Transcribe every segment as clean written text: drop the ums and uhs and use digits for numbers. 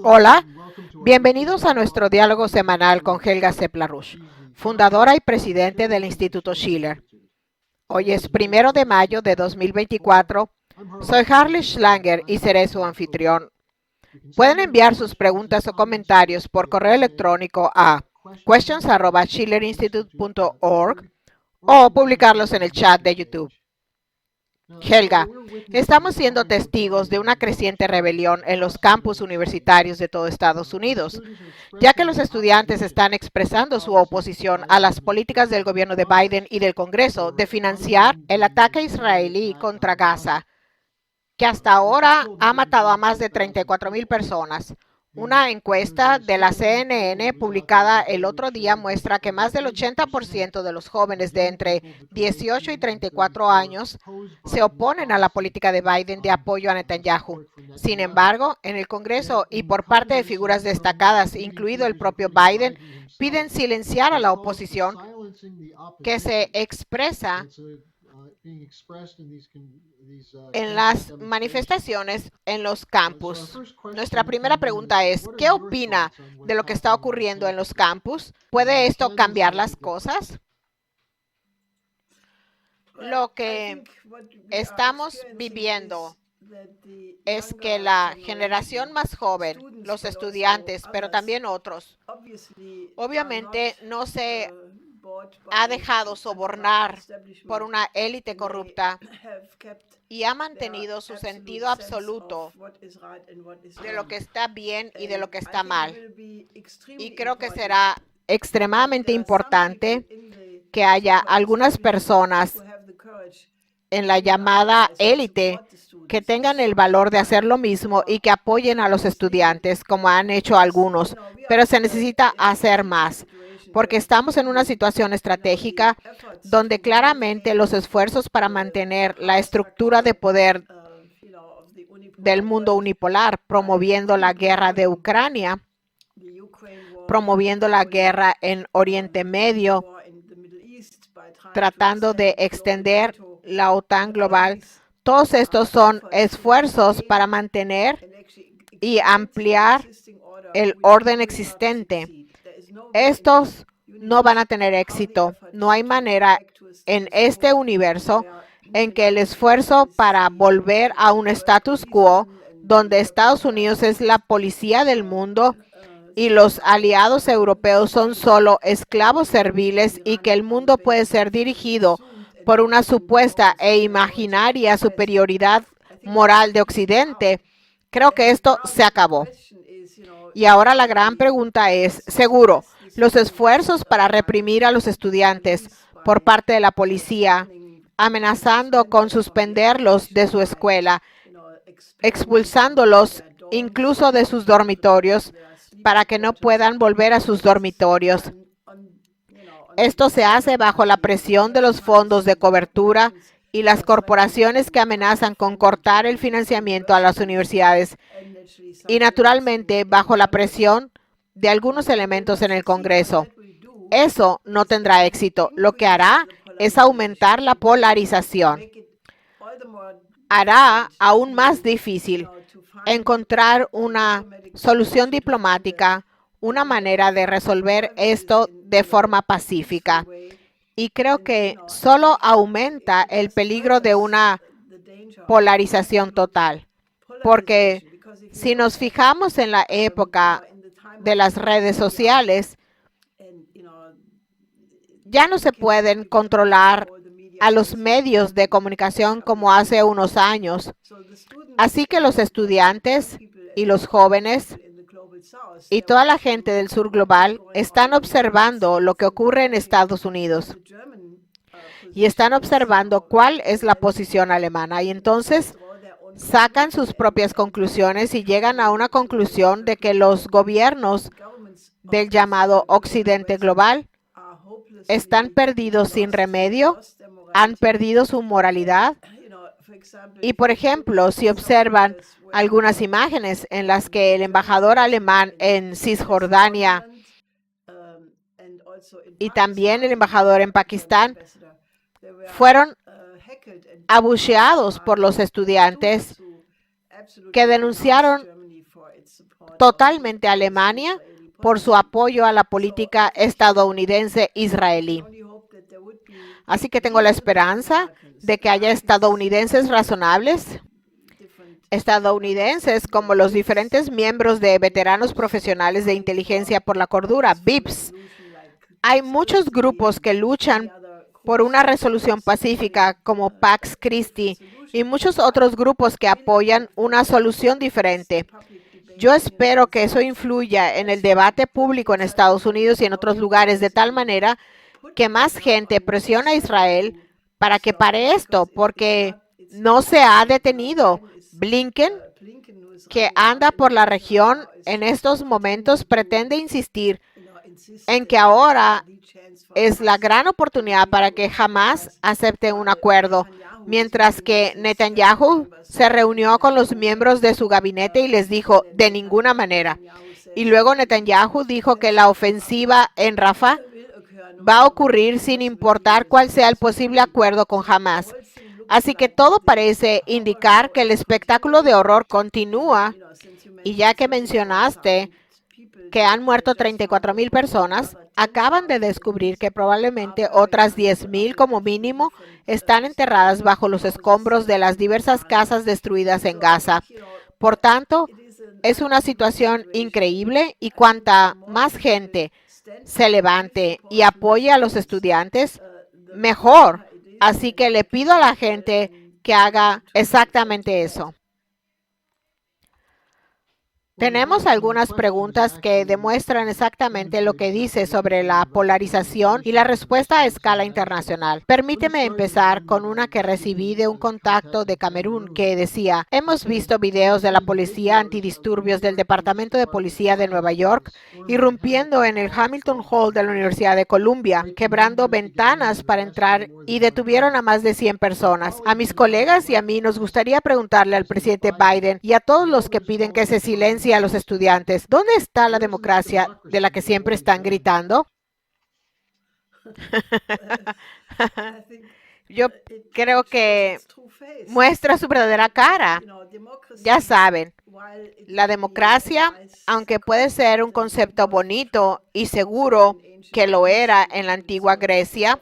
Hola, bienvenidos a nuestro diálogo semanal con Helga Seplarush, fundadora y presidente del Instituto Schiller. Hoy es 1 de mayo de 2024. Soy Harley Schlanger y seré su anfitrión. Pueden enviar sus preguntas o comentarios por correo electrónico a questions@schillerinstitute.org o publicarlos en el chat de YouTube. Helga, estamos siendo testigos de una creciente rebelión en los campus universitarios de todo Estados Unidos, ya que los estudiantes están expresando su oposición a las políticas del gobierno de Biden y del Congreso de financiar el ataque israelí contra Gaza, que hasta ahora ha matado a más de 34,000 personas. Una encuesta de la CNN publicada el otro día muestra que más del 80% de los jóvenes de entre 18 y 34 años se oponen a la política de Biden de apoyo a Netanyahu. Sin embargo, en el Congreso y por parte de figuras destacadas, incluido el propio Biden, piden silenciar a la oposición que se expresa en las manifestaciones en los campus. Nuestra primera pregunta es, ¿qué opina de lo que está ocurriendo en los campus? ¿Puede esto cambiar las cosas? Lo que estamos viviendo es que la generación más joven, los estudiantes, pero también otros, obviamente no se ha dejado sobornar por una élite corrupta y ha mantenido su sentido absoluto de lo que está bien y de lo que está mal. Y creo que será extremadamente importante que haya algunas personas en la llamada élite que tengan el valor de hacer lo mismo y que apoyen a los estudiantes, como han hecho algunos, pero se necesita hacer más, porque estamos en una situación estratégica donde claramente los esfuerzos para mantener la estructura de poder del mundo unipolar, promoviendo la guerra de Ucrania, promoviendo la guerra en Oriente Medio, tratando de extender la OTAN global. Todos estos son esfuerzos para mantener y ampliar el orden existente. Estos no van a tener éxito. No hay manera en este universo en que el esfuerzo para volver a un status quo donde Estados Unidos es la policía del mundo y los aliados europeos son solo esclavos serviles y que el mundo puede ser dirigido por una supuesta e imaginaria superioridad moral de Occidente, creo que esto se acabó. Y ahora la gran pregunta es, seguro, los esfuerzos para reprimir a los estudiantes por parte de la policía, amenazando con suspenderlos de su escuela, expulsándolos incluso de sus dormitorios para que no puedan volver a sus dormitorios. Esto se hace bajo la presión de los fondos de cobertura y las corporaciones que amenazan con cortar el financiamiento a las universidades y naturalmente bajo la presión de algunos elementos en el Congreso. Eso no tendrá éxito. Lo que hará es aumentar la polarización. Hará aún más difícil encontrar una solución diplomática, una manera de resolver esto de forma pacífica. Y creo que solo aumenta el peligro de una polarización total. Porque si nos fijamos en la época de las redes sociales, ya no se pueden controlar a los medios de comunicación como hace unos años. Así que los estudiantes y los jóvenes y toda la gente del sur global están observando lo que ocurre en Estados Unidos y están observando cuál es la posición alemana. Y entonces sacan sus propias conclusiones y llegan a una conclusión de que los gobiernos del llamado Occidente global están perdidos sin remedio, han perdido su moralidad. Y, por ejemplo, si observan algunas imágenes en las que el embajador alemán en Cisjordania y también el embajador en Pakistán fueron abucheados por los estudiantes que denunciaron totalmente a Alemania por su apoyo a la política estadounidense israelí. Así que tengo la esperanza de que haya estadounidenses razonables, estadounidenses como los diferentes miembros de veteranos profesionales de inteligencia por la cordura, VIPs. Hay muchos grupos que luchan por una resolución pacífica como Pax Christi y muchos otros grupos que apoyan una solución diferente. Yo espero que eso influya en el debate público en Estados Unidos y en otros lugares de tal manera que más gente presiona a Israel para que pare esto, porque no se ha detenido. Blinken, que anda por la región en estos momentos, pretende insistir en que ahora es la gran oportunidad para que Hamás acepte un acuerdo, mientras que Netanyahu se reunió con los miembros de su gabinete y les dijo, de ninguna manera. Y luego Netanyahu dijo que la ofensiva en Rafah va a ocurrir sin importar cuál sea el posible acuerdo con Hamás. Así que todo parece indicar que el espectáculo de horror continúa. Y ya que mencionaste que han muerto 34,000 personas, acaban de descubrir que probablemente otras 10,000 como mínimo están enterradas bajo los escombros de las diversas casas destruidas en Gaza. Por tanto, es una situación increíble y cuanta más gente se levante y apoye a los estudiantes, mejor. Así que le pido a la gente que haga exactamente eso. Tenemos algunas preguntas que demuestran exactamente lo que dice sobre la polarización y la respuesta a escala internacional. Permíteme empezar con una que recibí de un contacto de Camerún que decía, hemos visto videos de la policía antidisturbios del Departamento de Policía de Nueva York irrumpiendo en el Hamilton Hall de la Universidad de Columbia, quebrando ventanas para entrar y detuvieron a más de 100 personas. A mis colegas y a mí nos gustaría preguntarle al presidente Biden y a todos los que piden que se silencie a los estudiantes, ¿dónde está la democracia de la que siempre están gritando? Yo creo que muestra su verdadera cara. Ya saben, la democracia, aunque puede ser un concepto bonito y seguro que lo era en la antigua Grecia,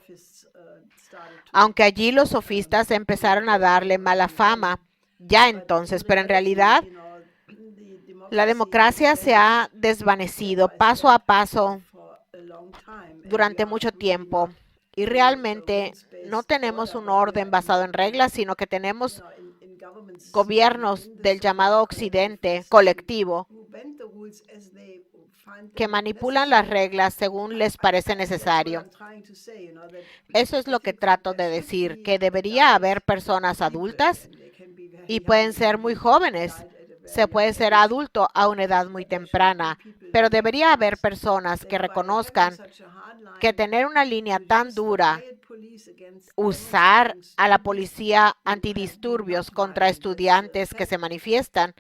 aunque allí los sofistas empezaron a darle mala fama, ya entonces, pero en realidad la democracia se ha desvanecido paso a paso durante mucho tiempo y realmente no tenemos un orden basado en reglas, sino que tenemos gobiernos del llamado Occidente colectivo que manipulan las reglas según les parece necesario. Eso es lo que trato de decir, que debería haber personas adultas y pueden ser muy jóvenes. Se puede ser adulto a una edad muy temprana, pero debería haber personas que reconozcan que tener una línea tan dura, usar a la policía antidisturbios contra estudiantes que se manifiestan,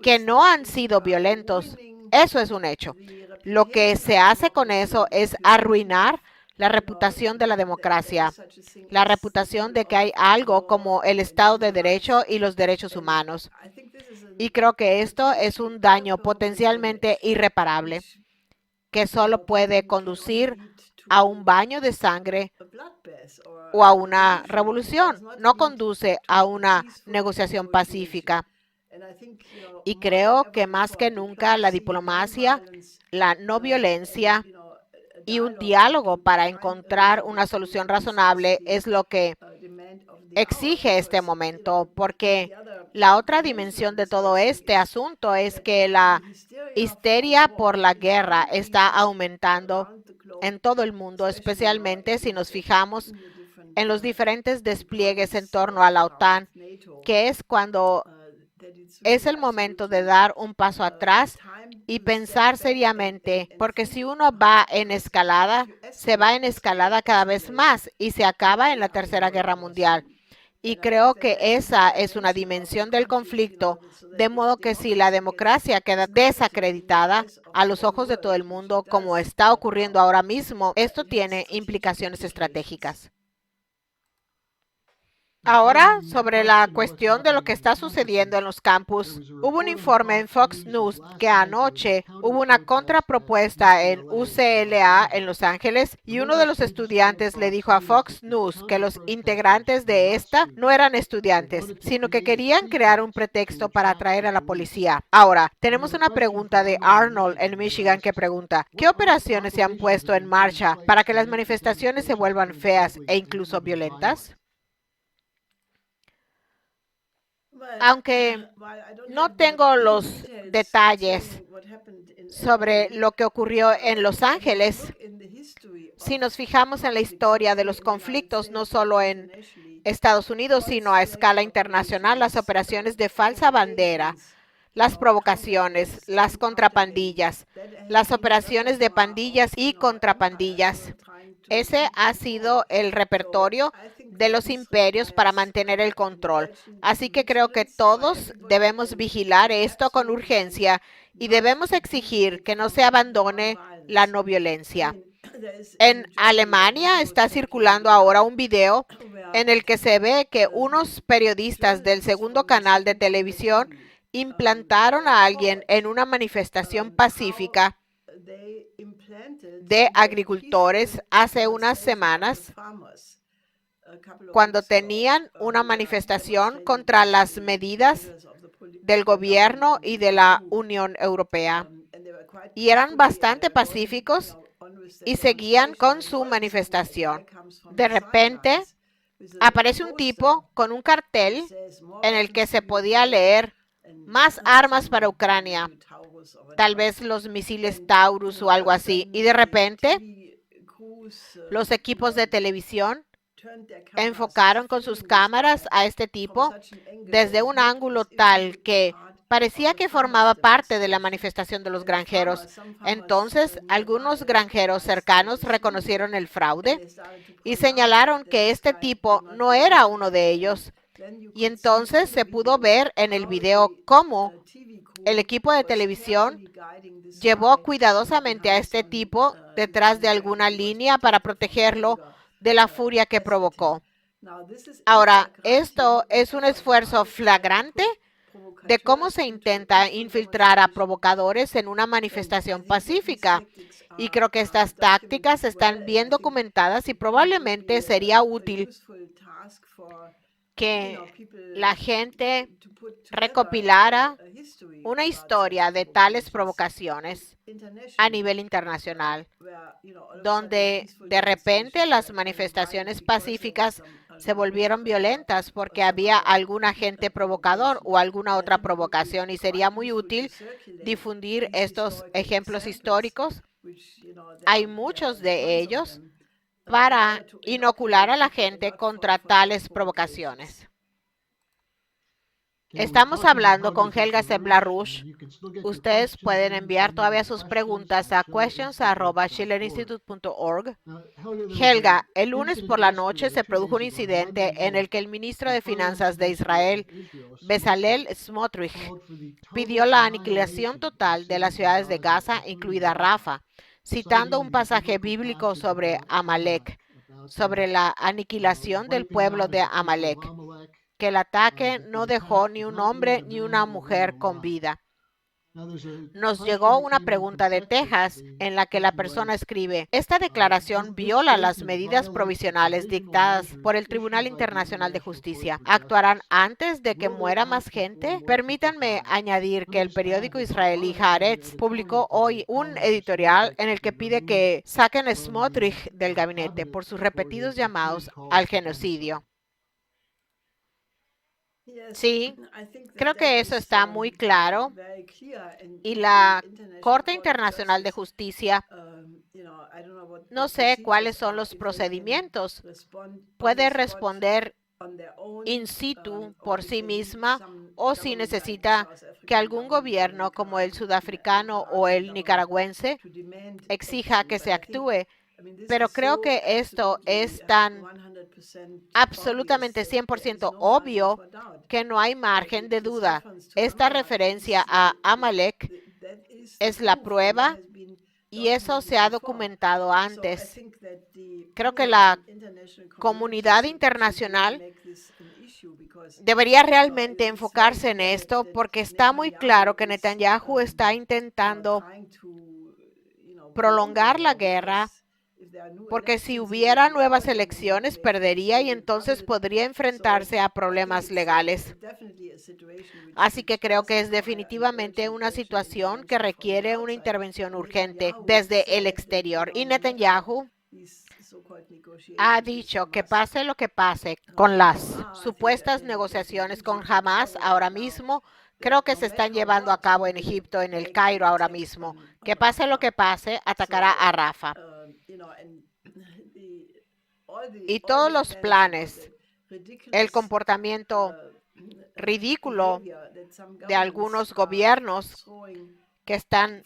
que no han sido violentos, eso es un hecho. Lo que se hace con eso es arruinar la reputación de la democracia, la reputación de que hay algo como el Estado de Derecho y los derechos humanos. Y creo que esto es un daño potencialmente irreparable que solo puede conducir a un baño de sangre o a una revolución. No conduce a una negociación pacífica. Y creo que más que nunca la diplomacia, la no violencia y un diálogo para encontrar una solución razonable es lo que exige este momento, porque la otra dimensión de todo este asunto es que la histeria por la guerra está aumentando en todo el mundo, especialmente si nos fijamos en los diferentes despliegues en torno a la OTAN, que es cuando es el momento de dar un paso atrás y pensar seriamente, porque si uno va en escalada, se va en escalada cada vez más y se acaba en la Tercera Guerra Mundial. Y creo que esa es una dimensión del conflicto, de modo que si la democracia queda desacreditada a los ojos de todo el mundo, como está ocurriendo ahora mismo, esto tiene implicaciones estratégicas. Ahora, sobre la cuestión de lo que está sucediendo en los campus, hubo un informe en Fox News que anoche hubo una contrapropuesta en UCLA en Los Ángeles y uno de los estudiantes le dijo a Fox News que los integrantes de esta no eran estudiantes, sino que querían crear un pretexto para atraer a la policía. Ahora, tenemos una pregunta de Arnold en Michigan que pregunta, ¿qué operaciones se han puesto en marcha para que las manifestaciones se vuelvan feas e incluso violentas? Aunque no tengo los detalles sobre lo que ocurrió en Los Ángeles, si nos fijamos en la historia de los conflictos, no solo en Estados Unidos, sino a escala internacional, las operaciones de falsa bandera, las provocaciones, las contrapandillas, las operaciones de pandillas y contrapandillas. Ese ha sido el repertorio de los imperios para mantener el control. Así que creo que todos debemos vigilar esto con urgencia y debemos exigir que no se abandone la no violencia. En Alemania está circulando ahora un video en el que se ve que unos periodistas del segundo canal de televisión implantaron a alguien en una manifestación pacífica de agricultores hace unas semanas cuando tenían una manifestación contra las medidas del gobierno y de la Unión Europea. Y eran bastante pacíficos y seguían con su manifestación. De repente, aparece un tipo con un cartel en el que se podía leer más armas para Ucrania, tal vez los misiles Taurus o algo así. Y de repente, los equipos de televisión enfocaron con sus cámaras a este tipo desde un ángulo tal que parecía que formaba parte de la manifestación de los granjeros. Entonces, algunos granjeros cercanos reconocieron el fraude y señalaron que este tipo no era uno de ellos. Y entonces se pudo ver en el video cómo el equipo de televisión llevó cuidadosamente a este tipo detrás de alguna línea para protegerlo de la furia que provocó. Ahora, esto es un esfuerzo flagrante de cómo se intenta infiltrar a provocadores en una manifestación pacífica. Y creo que estas tácticas están bien documentadas y probablemente sería útil que la gente recopilara una historia de tales provocaciones a nivel internacional, donde de repente las manifestaciones pacíficas se volvieron violentas porque había algún agente provocador o alguna otra provocación, y sería muy útil difundir estos ejemplos históricos. Hay muchos de ellos para inocular a la gente contra tales provocaciones. Estamos hablando con Helga Seblarush. Ustedes pueden enviar todavía sus preguntas a questions@schillerinstitute.org. Helga, el lunes por la noche se produjo un incidente en el que el ministro de Finanzas de Israel, Bezalel Smotrich, pidió la aniquilación total de las ciudades de Gaza, incluida Rafa, citando un pasaje bíblico sobre Amalek, sobre la aniquilación del pueblo de Amalek, que el ataque no dejó ni un hombre ni una mujer con vida. Nos llegó una pregunta de Texas en la que la persona escribe: esta declaración viola las medidas provisionales dictadas por el Tribunal Internacional de Justicia. ¿Actuarán antes de que muera más gente? Permítanme añadir que el periódico israelí Haaretz publicó hoy un editorial en el que pide que saquen a Smotrich del gabinete por sus repetidos llamados al genocidio. Sí, creo que eso está muy claro, y la Corte Internacional de Justicia, no sé cuáles son los procedimientos, puede responder in situ por sí misma, o si necesita que algún gobierno como el sudafricano o el nicaragüense exija que se actúe. Pero creo que esto es tan absolutamente 100% obvio que no hay margen de duda. Esta referencia a Amalek es la prueba, y eso se ha documentado antes. Creo que la comunidad internacional debería realmente enfocarse en esto porque está muy claro que Netanyahu está intentando prolongar la guerra, porque si hubiera nuevas elecciones perdería y entonces podría enfrentarse a problemas legales. Así que creo que es definitivamente una situación que requiere una intervención urgente desde el exterior. Y Netanyahu ha dicho que pase lo que pase con las supuestas negociaciones con Hamas ahora mismo, creo que se están llevando a cabo en Egipto, en el Cairo ahora mismo. Que pase lo que pase, atacará a Rafa. Y todos los planes, el comportamiento ridículo de algunos gobiernos que están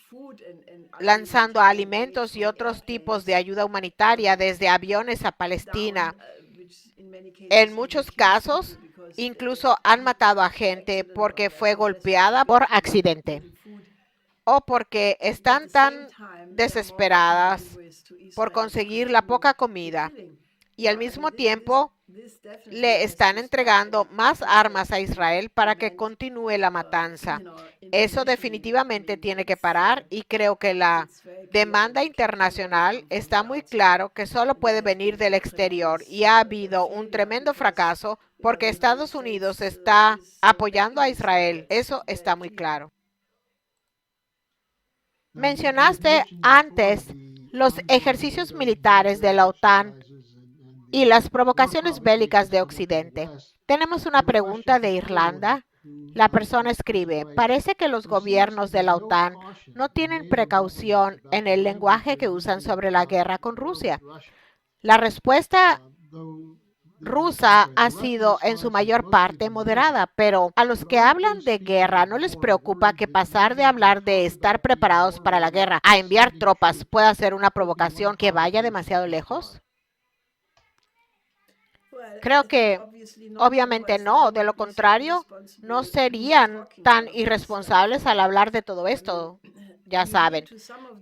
lanzando alimentos y otros tipos de ayuda humanitaria desde aviones a Palestina. En muchos casos, incluso han matado a gente porque fue golpeada por accidente o porque están tan desesperadas por conseguir la poca comida y al mismo tiempo le están entregando más armas a Israel para que continúe la matanza. Eso definitivamente tiene que parar y creo que la demanda internacional está muy claro que solo puede venir del exterior y ha habido un tremendo fracaso porque Estados Unidos está apoyando a Israel. Eso está muy claro. Mencionaste antes los ejercicios militares de la OTAN y las provocaciones bélicas de Occidente. Tenemos una pregunta de Irlanda. La persona escribe, parece que los gobiernos de la OTAN no tienen precaución en el lenguaje que usan sobre la guerra con Rusia. La respuesta rusa ha sido en su mayor parte moderada, pero a los que hablan de guerra no les preocupa que pasar de hablar de estar preparados para la guerra a enviar tropas pueda ser una provocación que vaya demasiado lejos. Creo que obviamente no, de lo contrario, no serían tan irresponsables al hablar de todo esto, ya saben.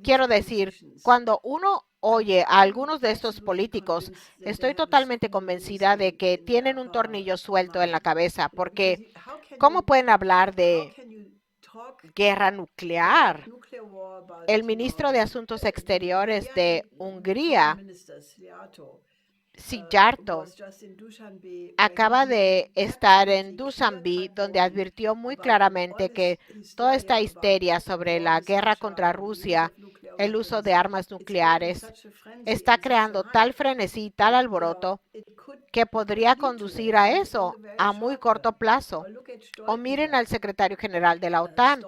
Quiero decir, cuando uno oye a algunos de estos políticos, estoy totalmente convencida de que tienen un tornillo suelto en la cabeza, porque ¿cómo pueden hablar de guerra nuclear? El ministro de Asuntos Exteriores de Hungría, Szijjártó, acaba de estar en Dushanbe, donde advirtió muy claramente que toda esta histeria sobre la guerra contra Rusia, el uso de armas nucleares, está creando tal frenesí, tal alboroto, que podría conducir a eso a muy corto plazo. O miren al secretario general de la OTAN,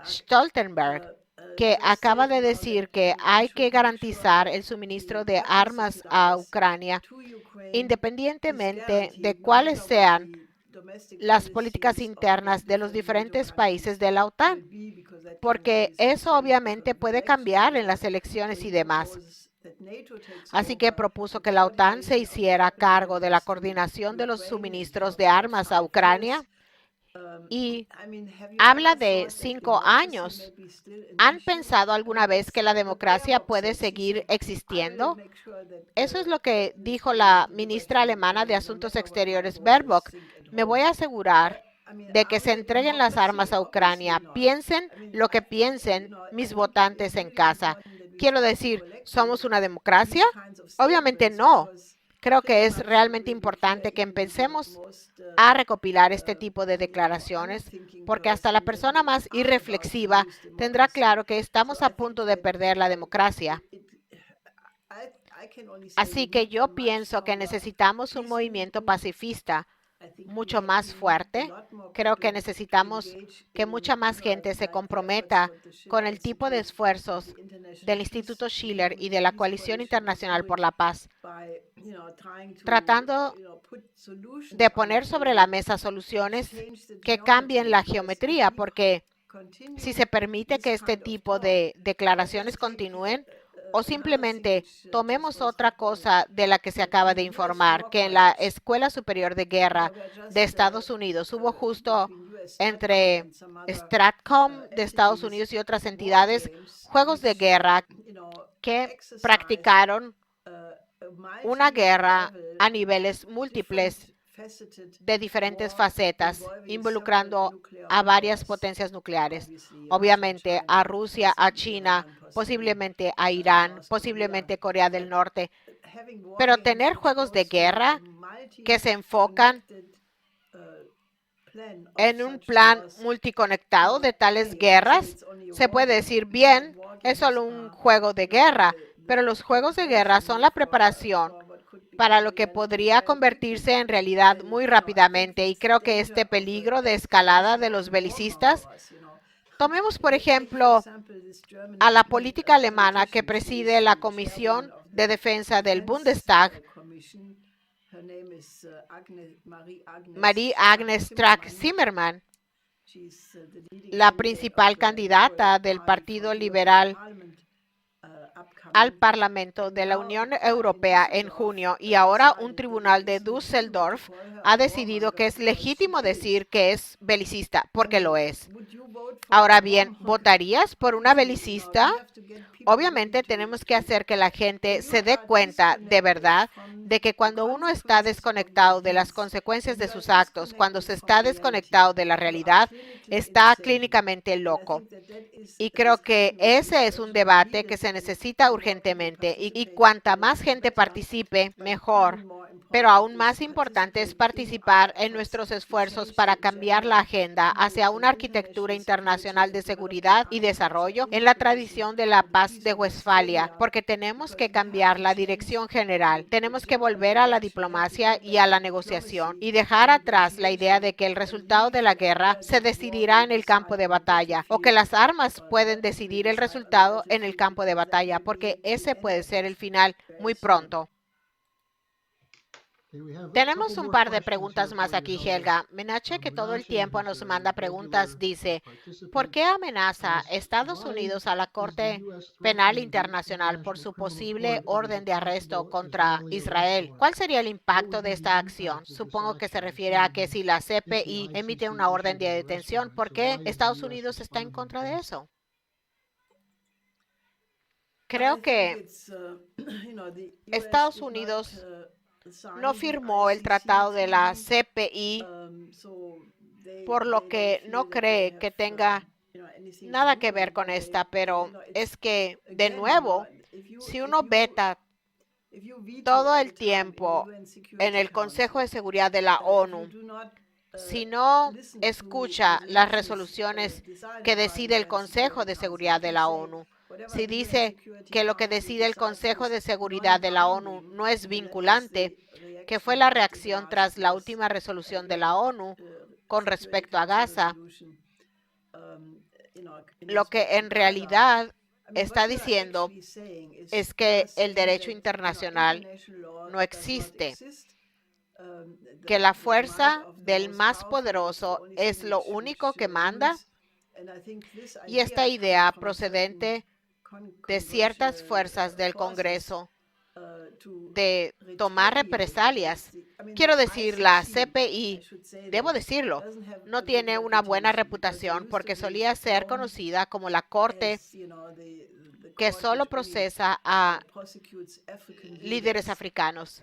Stoltenberg, que acaba de decir que hay que garantizar el suministro de armas a Ucrania, independientemente de cuáles sean las políticas internas de los diferentes países de la OTAN, porque eso obviamente puede cambiar en las elecciones y demás. Así que propuso que la OTAN se hiciera cargo de la coordinación de los suministros de armas a Ucrania y habla de 5 años. ¿Han pensado alguna vez que la democracia puede seguir existiendo? Eso es lo que dijo la ministra alemana de Asuntos Exteriores, Baerbock. Me voy a asegurar de que se entreguen las armas a Ucrania. Piensen lo que piensen mis votantes en casa. Quiero decir, ¿somos una democracia? Obviamente no. Creo que es realmente importante que empecemos a recopilar este tipo de declaraciones, porque hasta la persona más irreflexiva tendrá claro que estamos a punto de perder la democracia. Así que yo pienso que necesitamos un movimiento pacifista mucho más fuerte. Creo que necesitamos que mucha más gente se comprometa con el tipo de esfuerzos del Instituto Schiller y de la Coalición Internacional por la Paz, tratando de poner sobre la mesa soluciones que cambien la geometría, porque si se permite que este tipo de declaraciones continúen, o simplemente tomemos otra cosa de la que se acaba de informar, que en la Escuela Superior de Guerra de Estados Unidos hubo justo entre Stratcom de Estados Unidos y otras entidades, juegos de guerra que practicaron una guerra a niveles múltiples de diferentes facetas, involucrando a varias potencias nucleares. Obviamente a Rusia, a China, posiblemente a Irán, posiblemente Corea del Norte. Pero tener juegos de guerra que se enfocan en un plan multiconectado de tales guerras, se puede decir, bien, es solo un juego de guerra, pero los juegos de guerra son la preparación para lo que podría convertirse en realidad muy rápidamente. Y creo que este peligro de escalada de los belicistas, tomemos por ejemplo a la política alemana que preside la Comisión de Defensa del Bundestag, Marie-Agnes Strack-Zimmermann, la principal candidata del Partido Liberal al Parlamento de la Unión Europea en junio, y ahora un tribunal de Düsseldorf ha decidido que es legítimo decir que es belicista, porque lo es. Ahora bien, ¿votarías por una belicista? Obviamente tenemos que hacer que la gente se dé cuenta de verdad de que cuando uno está desconectado de las consecuencias de sus actos, cuando se está desconectado de la realidad, está clínicamente loco. Y creo que ese es un debate que se necesita urgentemente y cuanta más gente participe, mejor. Pero aún más importante es participar en nuestros esfuerzos para cambiar la agenda hacia una arquitectura internacional de seguridad y desarrollo en la tradición de la paz de Westfalia, porque tenemos que cambiar la dirección general. Tenemos que volver a la diplomacia y a la negociación y dejar atrás la idea de que el resultado de la guerra se decidirá en el campo de batalla o que las armas pueden decidir el resultado en el campo de batalla, porque ese puede ser el final muy pronto. Tenemos un par de preguntas más aquí, Helga. Menache, que todo el tiempo nos manda preguntas, dice, ¿por qué amenaza Estados Unidos a la Corte Penal Internacional por su posible orden de arresto contra Israel? ¿Cuál sería el impacto de esta acción? Supongo que se refiere a que si la CPI emite una orden de detención, ¿por qué Estados Unidos está en contra de eso? Creo que Estados Unidos no firmó el tratado de la CPI, por lo que no cree que tenga nada que ver con esta, pero es que, de nuevo, si uno veta todo el tiempo en el Consejo de Seguridad de la ONU, si no escucha las resoluciones que decide el Consejo de Seguridad de la ONU, si dice que lo que decide el Consejo de Seguridad de la ONU no es vinculante, que fue la reacción tras la última resolución de la ONU con respecto a Gaza, lo que en realidad está diciendo es que el derecho internacional no existe, que la fuerza del más poderoso es lo único que manda, y esta idea procedente de ciertas fuerzas del Congreso de tomar represalias. Quiero decir, la CPI, debo decirlo, no tiene una buena reputación porque solía ser conocida como la corte que solo procesa a líderes africanos.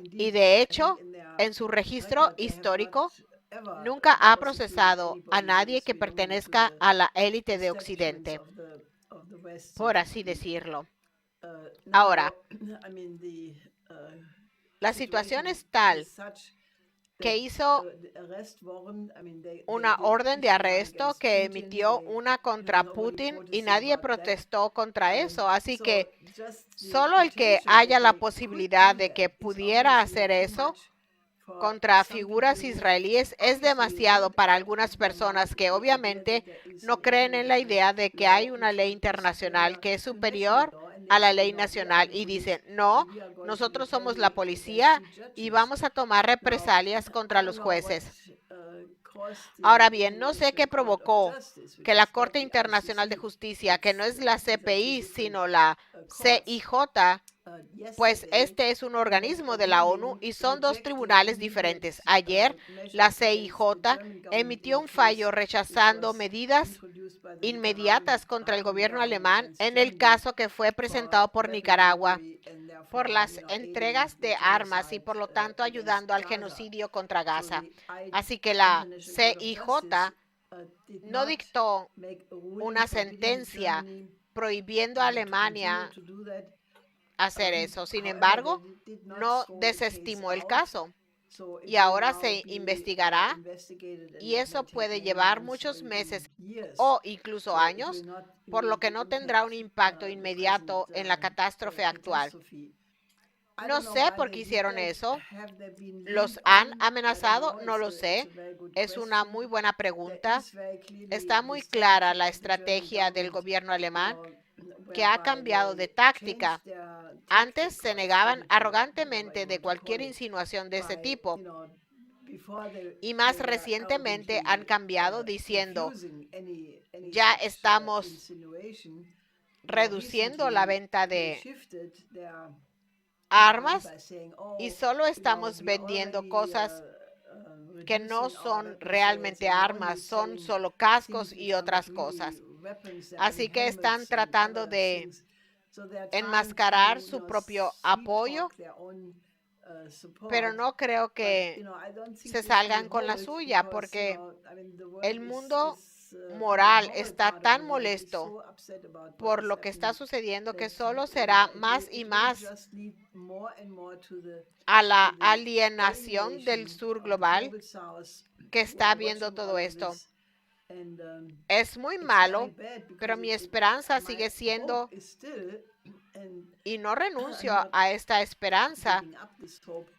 Y de hecho, en su registro histórico, nunca ha procesado a nadie que pertenezca a la élite de Occidente, por así decirlo. Ahora, la situación es tal que hizo una orden de arresto que emitió una contra Putin y nadie protestó contra eso. Así que solo el que haya la posibilidad de que pudiera hacer eso contra figuras israelíes es demasiado para algunas personas que obviamente no creen en la idea de que hay una ley internacional que es superior a la ley nacional y dicen, no, nosotros somos la policía y vamos a tomar represalias contra los jueces. Ahora bien, no sé qué provocó que la Corte Internacional de Justicia, que no es la CPI, sino la CIJ, pues este es un organismo de la ONU y son dos tribunales diferentes. Ayer, la CIJ emitió un fallo rechazando medidas inmediatas contra el gobierno alemán en el caso que fue presentado por Nicaragua por las entregas de armas y por lo tanto ayudando al genocidio contra Gaza. Así que la CIJ no dictó una sentencia prohibiendo a Alemania hacer eso. Sin embargo, no desestimó el caso y ahora se investigará y eso puede llevar muchos meses o incluso años, por lo que no tendrá un impacto inmediato en la catástrofe actual. No sé por qué hicieron eso. ¿Los han amenazado? No lo sé. Es una muy buena pregunta. Está muy clara la estrategia del gobierno alemán, que ha cambiado de táctica. Antes se negaban arrogantemente de cualquier insinuación de ese tipo. Y más recientemente han cambiado diciendo, ya estamos reduciendo la venta de armas y solo estamos vendiendo cosas que no son realmente armas, son solo cascos y otras cosas. Así que están tratando de enmascarar su propio apoyo, pero no creo que se salgan con la suya, porque el mundo moral está tan molesto por lo que está sucediendo que solo será más y más a la alienación del sur global que está viendo todo esto. Es muy malo, pero mi esperanza sigue siendo, y no renuncio a esta esperanza,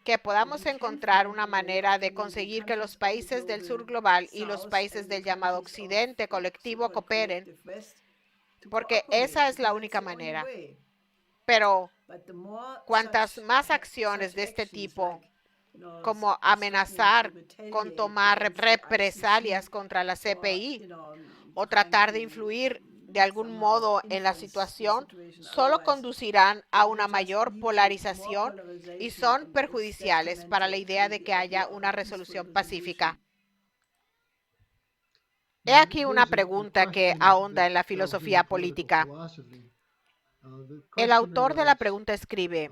que podamos encontrar una manera de conseguir que los países del sur global y los países del llamado occidente colectivo cooperen, porque esa es la única manera. Pero cuantas más acciones de este tipo, como amenazar con tomar represalias contra la CPI o tratar de influir de algún modo en la situación, solo conducirán a una mayor polarización y son perjudiciales para la idea de que haya una resolución pacífica. He aquí una pregunta que ahonda en la filosofía política. El autor de la pregunta escribe,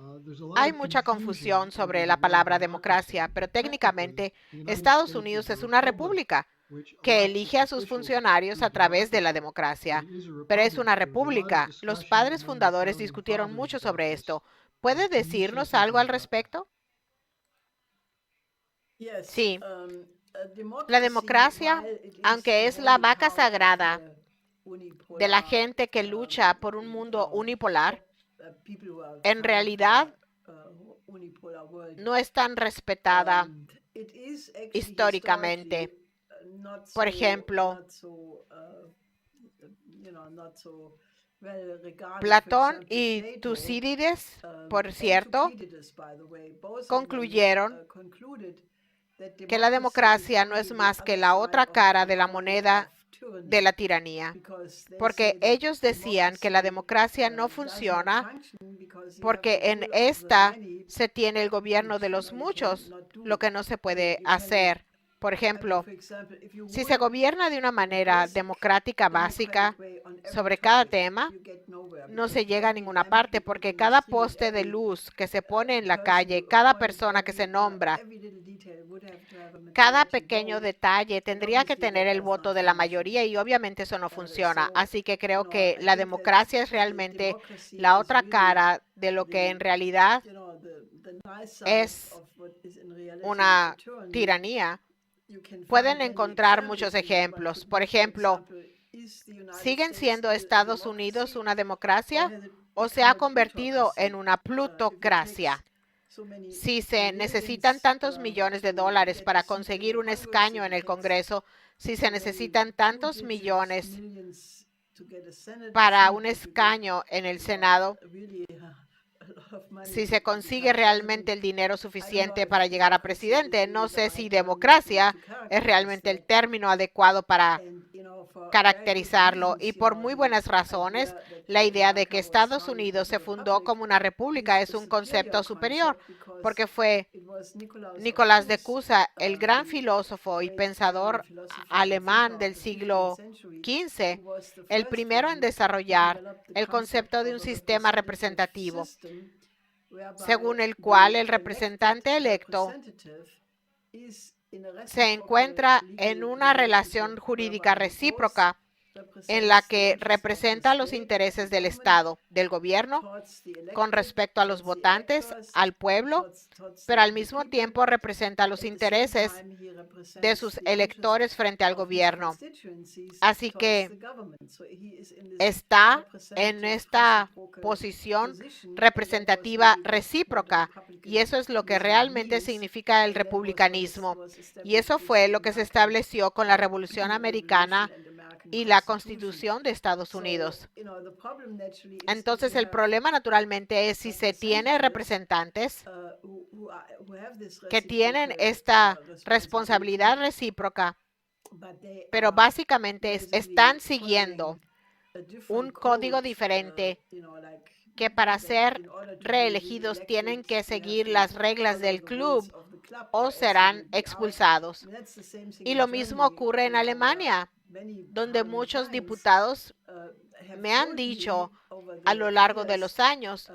hay mucha confusión sobre la palabra democracia, pero técnicamente Estados Unidos es una república que elige a sus funcionarios a través de la democracia, pero es una república. Los padres fundadores discutieron mucho sobre esto. ¿Puede decirnos algo al respecto? Sí. La democracia, aunque es la vaca sagrada de la gente que lucha por un mundo unipolar, en realidad no es tan respetada históricamente. Por ejemplo, Platón y Tucídides, por cierto, concluyeron que la democracia no es más que la otra cara de la moneda de la tiranía, porque ellos decían que la democracia no funciona porque en esta se tiene el gobierno de los muchos, lo que no se puede hacer. Por ejemplo, si se gobierna de una manera democrática básica sobre cada tema, no se llega a ninguna parte, porque cada poste de luz que se pone en la calle, cada persona que se nombra, cada pequeño detalle tendría que tener el voto de la mayoría y obviamente eso no funciona. Así que creo que la democracia es realmente la otra cara de lo que en realidad es una tiranía. Pueden encontrar muchos ejemplos. Por ejemplo, ¿siguen siendo Estados Unidos una democracia o se ha convertido en una plutocracia? Si se necesitan tantos millones de dólares para conseguir un escaño en el Congreso, si se necesitan tantos millones para un escaño en el Senado, si se consigue realmente el dinero suficiente para llegar a presidente, no sé si democracia es realmente el término adecuado para caracterizarlo, y por muy buenas razones. La idea de que Estados Unidos se fundó como una república es un concepto superior, porque fue Nicolás de Cusa, el gran filósofo y pensador alemán del siglo XV, el primero en desarrollar el concepto de un sistema representativo, según el cual el representante electo se encuentra en una relación jurídica recíproca en la que representa los intereses del Estado, del gobierno, con respecto a los votantes, al pueblo, pero al mismo tiempo representa los intereses de sus electores frente al gobierno. Así que está en esta posición representativa recíproca, y eso es lo que realmente significa el republicanismo. Y eso fue lo que se estableció con la Revolución Americana y la Constitución de Estados Unidos. Entonces, el problema naturalmente es si se tiene representantes que tienen esta responsabilidad recíproca, pero básicamente están siguiendo un código diferente, que para ser reelegidos tienen que seguir las reglas del club o serán expulsados. Y lo mismo ocurre en Alemania, donde muchos diputados me han dicho a lo largo de los años: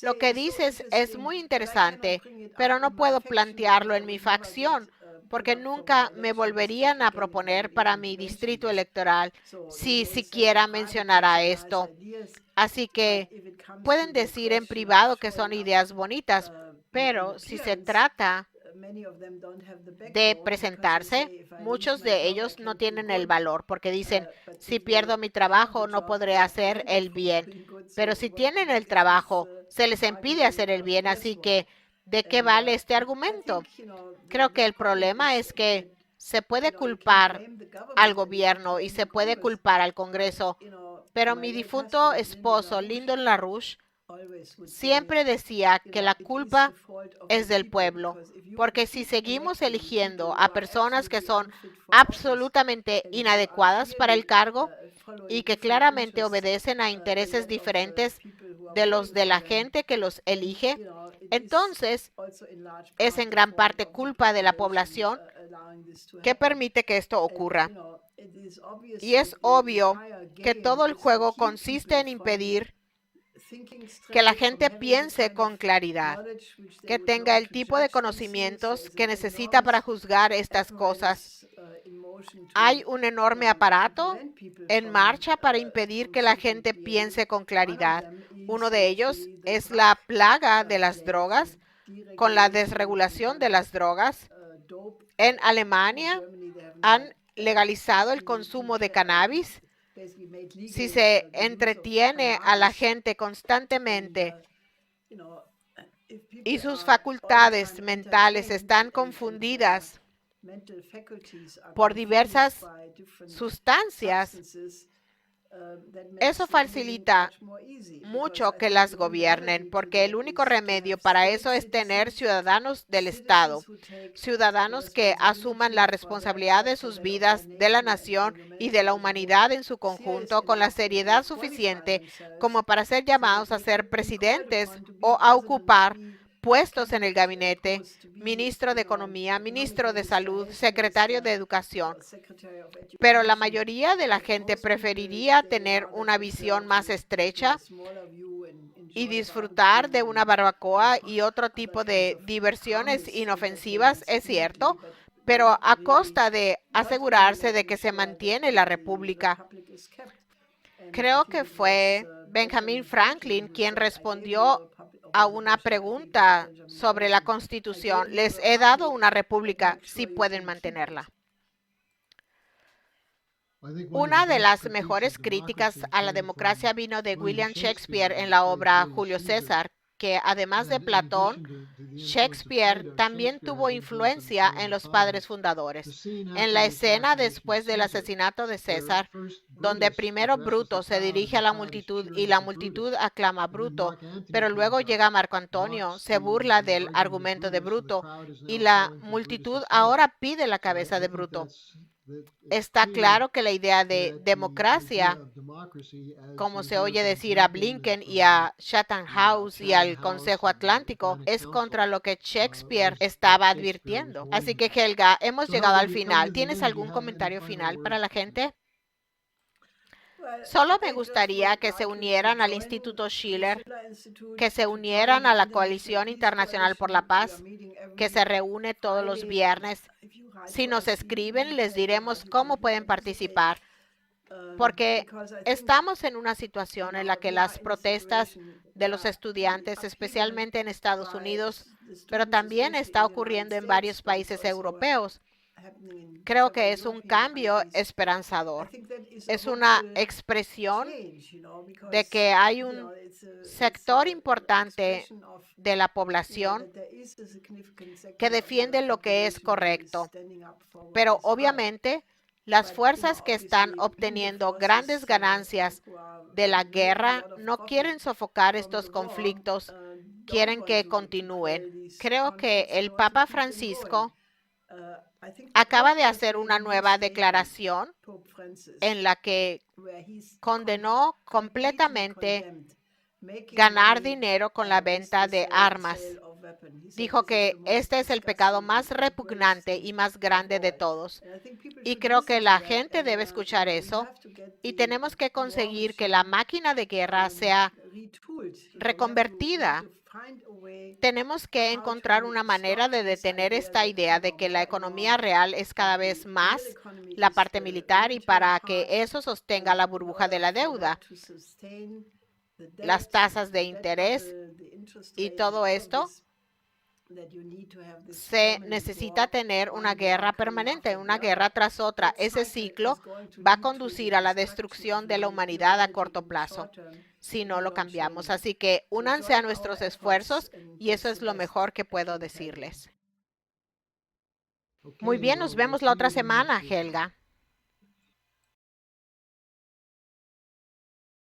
lo que dices es muy interesante, pero no puedo plantearlo en mi facción, porque nunca me volverían a proponer para mi distrito electoral si siquiera mencionara esto. Así que pueden decir en privado que son ideas bonitas, pero si se trata de presentarse, muchos de ellos no tienen el valor, porque dicen: si pierdo mi trabajo, no podré hacer el bien. Pero si tienen el trabajo, se les impide hacer el bien, así que ¿de qué vale este argumento? Creo que el problema es que se puede culpar al gobierno y se puede culpar al Congreso, pero mi difunto esposo, Lyndon LaRouche, siempre decía que la culpa es del pueblo, porque si seguimos eligiendo a personas que son absolutamente inadecuadas para el cargo y que claramente obedecen a intereses diferentes de los de la gente que los elige, entonces es en gran parte culpa de la población que permite que esto ocurra. Y es obvio que todo el juego consiste en impedir que la gente piense con claridad, que tenga el tipo de conocimientos que necesita para juzgar estas cosas. Hay un enorme aparato en marcha para impedir que la gente piense con claridad. Uno de ellos es la plaga de las drogas, con la desregulación de las drogas. En Alemania han legalizado el consumo de cannabis. Si se entretiene a la gente constantemente y sus facultades mentales están confundidas por diversas sustancias, eso facilita mucho que las gobiernen, porque el único remedio para eso es tener ciudadanos del Estado, ciudadanos que asuman la responsabilidad de sus vidas, de la nación y de la humanidad en su conjunto con la seriedad suficiente como para ser llamados a ser presidentes o a ocupar puestos en el gabinete: ministro de Economía, ministro de Salud, secretario de Educación. Pero la mayoría de la gente preferiría tener una visión más estrecha y disfrutar de una barbacoa y otro tipo de diversiones inofensivas, es cierto, pero a costa de asegurarse de que se mantiene la república. Creo que fue Benjamin Franklin quien respondió a una pregunta sobre la Constitución: les he dado una república si pueden mantenerla. Una de las mejores críticas a la democracia vino de William Shakespeare en la obra Julio César, que además de Platón, Shakespeare también tuvo influencia en los padres fundadores. En la escena después del asesinato de César, donde primero Bruto se dirige a la multitud y la multitud aclama a Bruto, pero luego llega Marco Antonio, se burla del argumento de Bruto y la multitud ahora pide la cabeza de Bruto. Está claro que la idea de democracia, como se oye decir a Blinken y a Chatham House y al Consejo Atlántico, es contra lo que Shakespeare estaba advirtiendo. Así que, Helga, hemos llegado al final. ¿Tienes algún comentario final para la gente? Solo me gustaría que se unieran al Instituto Schiller, que se unieran a la Coalición Internacional por la Paz, que se reúne todos los viernes. Si nos escriben, les diremos cómo pueden participar, porque estamos en una situación en la que las protestas de los estudiantes, especialmente en Estados Unidos, pero también está ocurriendo en varios países europeos. Creo que es un cambio esperanzador. Es una expresión de que hay un sector importante de la población que defiende lo que es correcto. Pero obviamente las fuerzas que están obteniendo grandes ganancias de la guerra no quieren sofocar estos conflictos, quieren que continúen. Creo que el Papa Francisco acaba de hacer una nueva declaración en la que condenó completamente ganar dinero con la venta de armas. Dijo que este es el pecado más repugnante y más grande de todos. Y creo que la gente debe escuchar eso y tenemos que conseguir que la máquina de guerra sea reconvertida. Tenemos que encontrar una manera de detener esta idea de que la economía real es cada vez más la parte militar y para que eso sostenga la burbuja de la deuda, las tasas de interés y todo esto. Se necesita tener una guerra permanente, una guerra tras otra. Ese ciclo va a conducir a la destrucción de la humanidad a corto plazo si no lo cambiamos. Así que únanse a nuestros esfuerzos y eso es lo mejor que puedo decirles. Muy bien, nos vemos la otra semana, Helga.